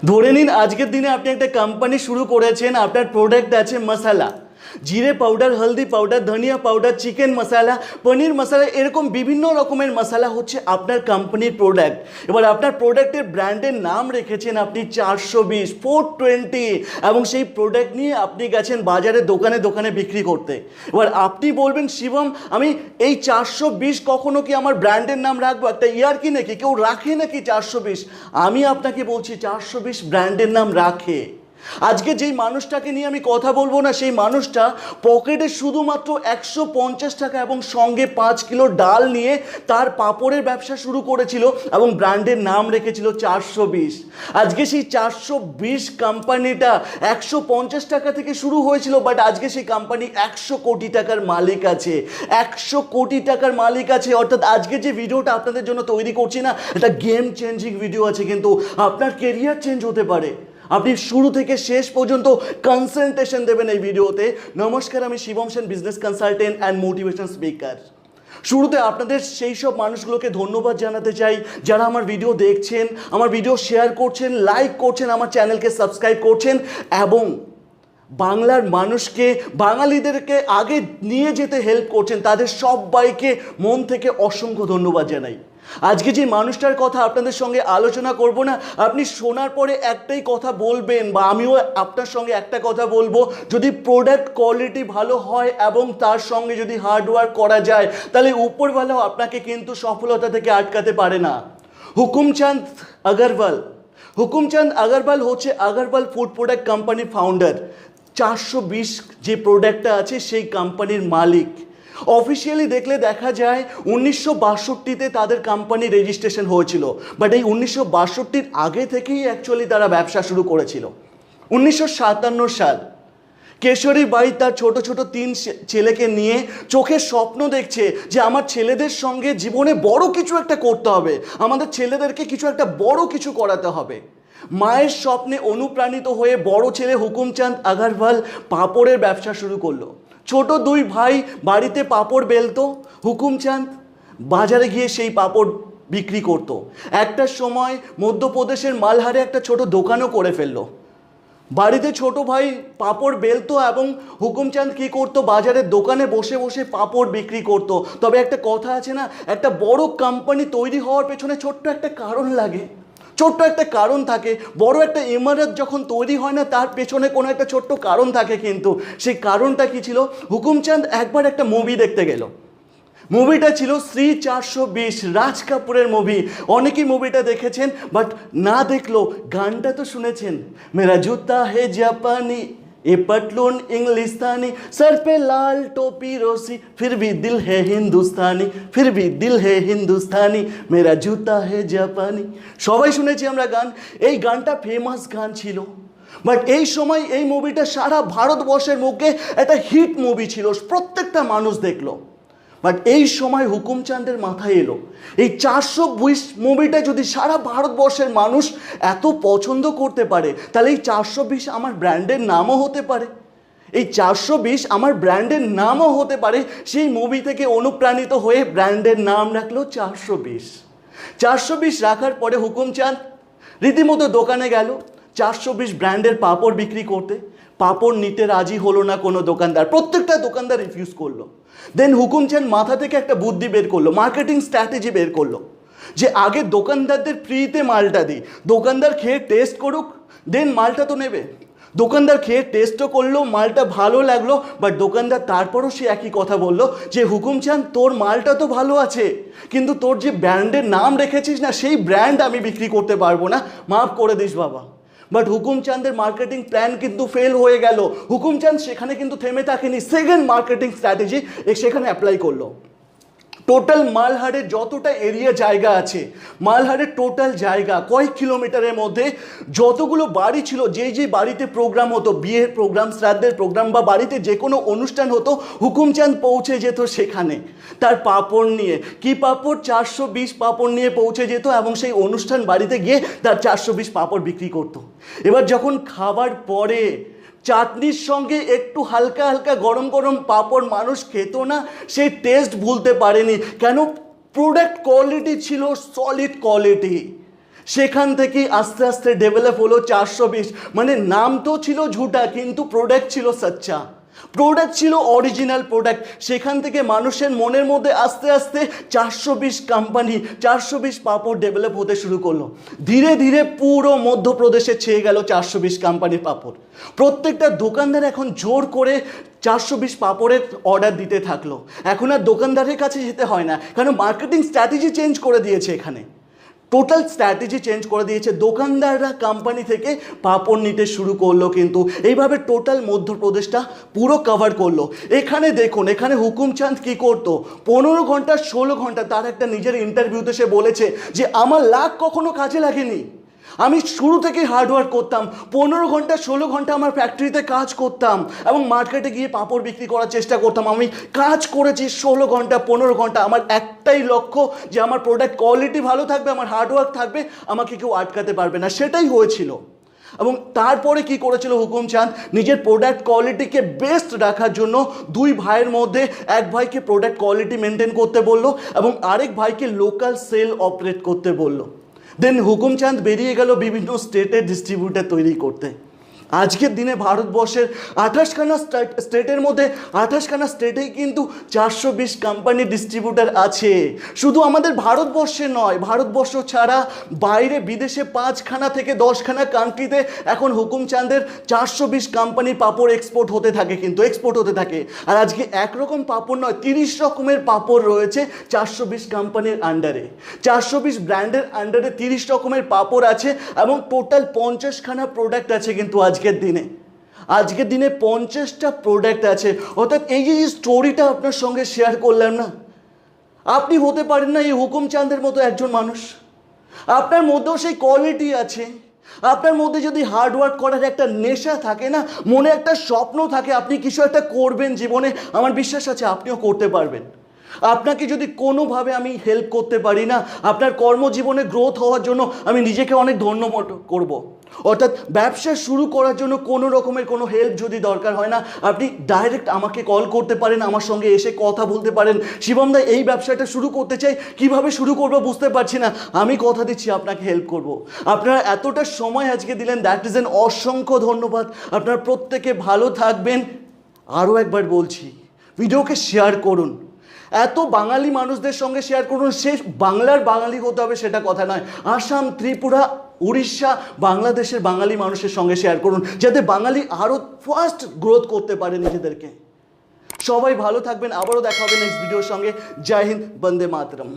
ধরে নিন আজকের দিনে আপনি একটা কোম্পানি শুরু করেছেন, আপনার প্রোডাক্ট আছে মশলা, জিরে পাউডার, হলদি পাউডার, ধনিয়া পাউডার, চিকেন মশলা, পনির মশলা, এরকম বিভিন্ন রকমের মশলা হচ্ছে আপনার কোম্পানির প্রোডাক্ট। এবার আপনার প্রোডাক্টের ব্র্যান্ডের নাম রেখেছেন আপনি 420, 420, এবং সেই প্রোডাক্ট নিয়ে আপনি গেছেন বাজারে দোকানে দোকানে বিক্রি করতে। এবার আপনি বলবেন শিবম, আমি এই 420 কখনো কি আমার ব্র্যান্ডের নাম রাখবো? একটা ইয়ার কি নাকি, কেউ রাখে নাকি 420? আমি আপনাকে বলছি 420 ব্র্যান্ডের নাম রাখে। আজকে যেই মানুষটাকে নিয়ে আমি কথা বলবো না, সেই মানুষটা পকেটে শুধুমাত্র 150 টাকা এবং সঙ্গে 5 কিলো ডাল নিয়ে তার পাঁপড়ের ব্যবসা শুরু করেছিল এবং ব্র্যান্ডের নাম রেখেছিল 420। আজকে সেই 420 কোম্পানিটা 150 টাকা থেকে শুরু হয়েছিল, বাট আজকে সেই কোম্পানি 100 কোটি টাকার মালিক আছে। 100 কোটি টাকার মালিক আছে। অর্থাৎ আজকে যে ভিডিওটা আপনাদের জন্য তৈরি করছি না, এটা গেম চেঞ্জিং ভিডিও আছে, কিন্তু আপনার কেরিয়ার চেঞ্জ হতে পারে। আপনি শুরু থেকে শেষ পর্যন্ত কনসেন্ট্রেশন দেবেন এই ভিডিওতে। নমস্কার, আমি Shivam Sen, business consultant and motivation speaker. শুরুতে আপনাদের সেই সব মানুষগুলোকে ধন্যবাদ জানাতে চাই যারা আমার ভিডিও দেখছেন, আমার ভিডিও শেয়ার করছেন, লাইক করছেন, আমার চ্যানেলকে সাবস্ক্রাইব করছেন এবং বাংলার মানুষকে, বাঙালিদেরকে আগে নিয়ে যেতে হেল্প করছেন। তাদের সবাইকে মন থেকে অসংখ্য ধন্যবাদ জানাই। আজকে যে মানুষটার কথা আপনাদের সঙ্গে আলোচনা করব না, আপনি শোনার পরে একটাই কথা বলবেন, বা আমিও আপনার সঙ্গে একটা কথা বলবো, যদি প্রোডাক্ট কোয়ালিটি ভালো হয় এবং তার সঙ্গে যদি হার্ডওয়ার্ক করা যায়, তাহলে উপরওয়ালাও আপনাকে কিন্তু সফলতা থেকে আটকাতে পারে না। হুকুমচাঁদ আগরওয়াল, হুকুমচাঁদ আগরওয়াল হচ্ছে আগরওয়াল ফুড প্রোডাক্ট কোম্পানির ফাউন্ডার। 420 যে প্রোডাক্টটা আছে সেই কোম্পানির মালিক। অফিসিয়ালি দেখলে দেখা যায় 1962-তে তাদের কোম্পানি রেজিস্ট্রেশন হয়েছিল, বাট এই 1962-র আগে থেকেই অ্যাকচুয়ালি তারা ব্যবসা শুরু করেছিল। 1957 সাল কেশরী বাই তার ছোট ছোট 3 ছেলেকে নিয়ে চোখের স্বপ্ন দেখছে যে আমার ছেলেদের সঙ্গে জীবনে বড় কিছু একটা করতে হবে, আমাদের ছেলেদেরকে কিছু একটা বড় কিছু করাতে হবে। মায়ের স্বপ্নে অনুপ্রাণিত হয়ে বড় ছেলে হুকুমচাঁদ আগরওয়াল পাঁপড়ের ব্যবসা শুরু করলো। ছোট 2 ভাই বাড়িতে পাঁপড় বেলতো, হুকুমচাঁদ বাজারে গিয়ে সেই পাঁপড় বিক্রি করত। একটা সময় মধ্যপ্রদেশের মালহারে একটা ছোট দোকানও করে ফেললো। বাড়িতে ছোট ভাই পাঁপড় বেলতো এবং হুকুমচাঁদ কী করতো, বাজারের দোকানে বসে বসে পাঁপড় বিক্রি করতো। তবে একটা কথা আছে না, একটা বড় কোম্পানি তৈরি হওয়ার পেছনে ছোট্ট একটা কারণ লাগে, ছোট্ট একটা কারণ থাকে। বড় একটা ইমারত যখন তৈরি হয় না, তার পেছনে কোনো একটা ছোট্ট কারণ থাকে। কিন্তু সেই কারণটা কি ছিল? হুকুমচাঁদ একবার একটা মুভি দেখতে গেল। মুভিটা ছিল শ্রী 420, রাজ কাপুরের মুভি। অনেকেই মুভিটা দেখেছেন, বাট না দেখলো গানটা তো শুনেছেন। মেরা জুতা হে জাপানি, ए पटलून इंग्लिस्तानी, सर पे लाल टोपी रोसी, फिर भी दिल है हिंदुस्तानी, फिर भी दिल है हिंदुस्तानी, मेरा जूता है जापानी। সবাই শুনেছি আমরা গান। এই গানটা ফেমাস গান ছিল, বাট এই সময় এই মুভিটা সারা ভারতবর্ষের মুখে একটা হিট মুভি ছিল, প্রত্যেকটা মানুষ দেখলো। বাট এই সময় হুকুমচাঁদের মাথায় এলো, এই 420 মুভিটা যদি সারা ভারতবর্ষের মানুষ এত পছন্দ করতে পারে, তাহলে এই 420 আমার ব্র্যান্ডের নামও হতে পারে। এই 420 আমার ব্র্যান্ডের নামও হতে পারে। সেই মুভি থেকে অনুপ্রাণিত হয়ে ব্র্যান্ডের নাম রাখলো 420। 420 রাখার পরে হুকুমচাঁদ রীতিমতো দোকানে গেল 420 ব্র্যান্ডের পাঁপড় বিক্রি করতে। পাঁপড় নিতে রাজি হলো না কোনো দোকানদার, প্রত্যেকটা দোকানদার রিফিউজ করলো। দেন হুকুমচাঁদ মাথা থেকে একটা বুদ্ধি বের করলো, মার্কেটিং স্ট্র্যাটেজি বের করলো, যে আগে দোকানদারদের ফ্রিতে মালটা দিই, দোকানদার খেয়ে টেস্ট করুক, দেন মালটা তো নেবে। দোকানদার খেয়ে টেস্টও করলো, মালটা ভালো লাগলো, বাট দোকানদার তারপরও সে একই কথা বললো যে হুকুমচাঁদ, তোর মালটা তো ভালো আছে, কিন্তু তোর যে ব্র্যান্ডের নাম রেখেছিস না, সেই ব্র্যান্ড আমি বিক্রি করতে পারবো না, মাফ করে দিস বাবা। বাট হুকুমচাঁদের মার্কেটিং প্ল্যান কিন্তু ফেল হয়ে গেল। হুকুমচাঁদ সেখানে কিন্তু থেমে থাকেনি, সেকেন্ড মার্কেটিং স্ট্র্যাটেজি সেখানে অ্যাপ্লাই করলো। টোটাল মালহারের যতটা এরিয়া জায়গা আছে, মালহারের টোটাল জায়গা কয়েক কিলোমিটারের মধ্যে যতগুলো বাড়ি ছিল, যেই যে বাড়িতে প্রোগ্রাম হতো, বিয়ের প্রোগ্রাম, শ্রাদ্ধের প্রোগ্রাম বা বাড়িতে যে কোনো অনুষ্ঠান হতো, হুকুমচাঁদ পৌঁছে যেত সেখানে তার পাঁপড় নিয়ে। কি পাঁপড়? 420 পাঁপড় নিয়ে পৌঁছে যেত এবং সেই অনুষ্ঠান বাড়িতে গিয়ে তার 420 পাঁপড় বিক্রি করতো। এবার যখন খাবার পরে চাটনির সঙ্গে একটু হালকা হালকা গরম গরম পাঁপড় মানুষ খেত না, সেই টেস্ট ভুলতে পারেনি। কেন? প্রোডাক্ট কোয়ালিটি ছিল সলিড কোয়ালিটি। সেখান থেকেই আস্তে আস্তে ডেভেলপ হলো 420, মানে নাম তো ছিল ঝুটা কিন্তু প্রোডাক্ট ছিল সচ্চা, প্রোডাক্ট ছিল অরিজিনাল প্রোডাক্ট। সেখান থেকে মানুষের মনের মধ্যে আস্তে আস্তে 420 কোম্পানি, 420 পাপড় ডেভেলপ হতে শুরু করলো। ধীরে ধীরে পুরো মধ্যপ্রদেশে ছেয়ে গেল 420 কোম্পানির পাপড়। প্রত্যেকটা দোকানদার এখন জোর করে 420 পাপড়ের অর্ডার দিতে থাকলো। এখন আর দোকানদারের কাছে যেতে হয় না, কারণ মার্কেটিং স্ট্র্যাটেজি চেঞ্জ করে দিয়েছে। এখানে টোটাল স্ট্র্যাটেজি চেঞ্জ করে দিয়েছে, দোকানদাররা কোম্পানি থেকে পাপড় নিতে শুরু করলো। কিন্তু এইভাবে টোটাল মধ্যপ্রদেশটা পুরো কভার করলো। এখানে দেখুন, এখানে হুকুমচাঁদ কি করতো, 15 ঘন্টা 16 ঘন্টা, তার একটা নিজের ইন্টারভিউতে সে বলেছে যে আমার লাক কখনো কাজে লাগেনি, আমি শুরু থেকেই হার্ডওয়ার্ক করতাম, 15 ঘন্টা 16 ঘন্টা আমার ফ্যাক্টরিতে কাজ করতাম এবং মার্কেটে গিয়ে পাপড় বিক্রি করার চেষ্টা করতাম। আমি কাজ করেছি 16 ঘন্টা 15 ঘন্টা, আমার একটাই লক্ষ্য যে আমার প্রোডাক্ট কোয়ালিটি ভালো থাকবে, আমার হার্ডওয়ার্ক থাকবে, আমাকে কেউ আটকাতে পারবে না, সেটাই হয়েছিল। এবং তারপরে কি করেছিল হুকুমচাঁদ, নিজের প্রোডাক্ট কোয়ালিটিকে বেস্ট রাখার জন্য দুই ভাইয়ের মধ্যে এক ভাইকে প্রোডাক্ট কোয়ালিটি মেনটেন করতে বললো এবং আরেক ভাইকে লোকাল সেল অপারেট করতে বললো। দেন হুকুমচাঁদ বেরিয়ে গেল বিভিন্ন স্টেটের ডিস্ট্রিবিউটার তৈরি করতে। আজকের দিনে ভারতবর্ষের 28খানা স্টেটের মধ্যে 28খানা স্টেটেই কিন্তু 420 কোম্পানির ডিস্ট্রিবিউটার আছে। শুধু আমাদের ভারতবর্ষে নয়, ভারতবর্ষ ছাড়া বাইরে বিদেশে 5খানা থেকে 10খানা কান্ট্রিতে এখন হুকুমচাঁদের 420 কোম্পানির পাপড় এক্সপোর্ট হতে থাকে, কিন্তু এক্সপোর্ট হতে থাকে। আর আজকে একরকম পাপড় নয়, 30 রকমের পাপড় রয়েছে 420 কোম্পানির আন্ডারে, 420 ব্র্যান্ডের আন্ডারে 30 রকমের পাপড় আছে এবং টোটাল 50খানা প্রোডাক্ট আছে। কিন্তু আজকের দিনে 50টা প্রোডাক্ট আছে। অর্থাৎ এই যে স্টোরিটা আপনার সঙ্গে শেয়ার করলাম না, আপনি হতে পারেন না এই হুকুমচাঁদের মতো একজন মানুষ, আপনার মধ্যেও সেই কোয়ালিটি আছে। আপনার মধ্যে যদি হার্ডওয়ার্ক করার একটা নেশা থাকে না, মনে একটা স্বপ্ন থাকে আপনি কিছু একটা করবেন জীবনে, আমার বিশ্বাস আছে আপনিও করতে পারবেন। আপনাকে যদি কোনোভাবে আমি হেল্প করতে পারি না, আপনার কর্মজীবনে গ্রোথ হওয়ার জন্য আমি নিজেকে অনেক ধন্য করব। অর্থাৎ ব্যবসা শুরু করার জন্য কোনো রকমের কোনো হেল্প যদি দরকার হয় না, আপনি ডাইরেক্ট আমাকে কল করতে পারেন, আমার সঙ্গে এসে কথা বলতে পারেন, শিবম দা এই ব্যবসাটা শুরু করতে চাই, কিভাবে শুরু করবো বুঝতে পারছি না, আমি কথা দিচ্ছি আপনাকে হেল্প করব। আপনারা এতটা সময় আজকে দিলেন, দ্যাট ইজ এন অসংখ্য ধন্যবাদ। আপনারা প্রত্যেকে ভালো থাকবেন। আরও একবার বলছি, ভিডিওকে শেয়ার করুন, এত বাঙালি মানুষদের সঙ্গে শেয়ার করুন। সে বাংলার বাঙালি হতে হবে সেটা কথা নয়, আসাম, ত্রিপুরা, উড়িষ্যা, বাংলাদেশের বাঙালি মানুষের সঙ্গে শেয়ার করুন, যাতে বাঙালি আরও ফাস্ট গ্রোথ করতে পারে নিজেদেরকে। সবাই ভালো থাকবেন, আবারও দেখা হবে নেক্সট ভিডিওর সঙ্গে। জয় হিন্দ, বন্দে মাতরম।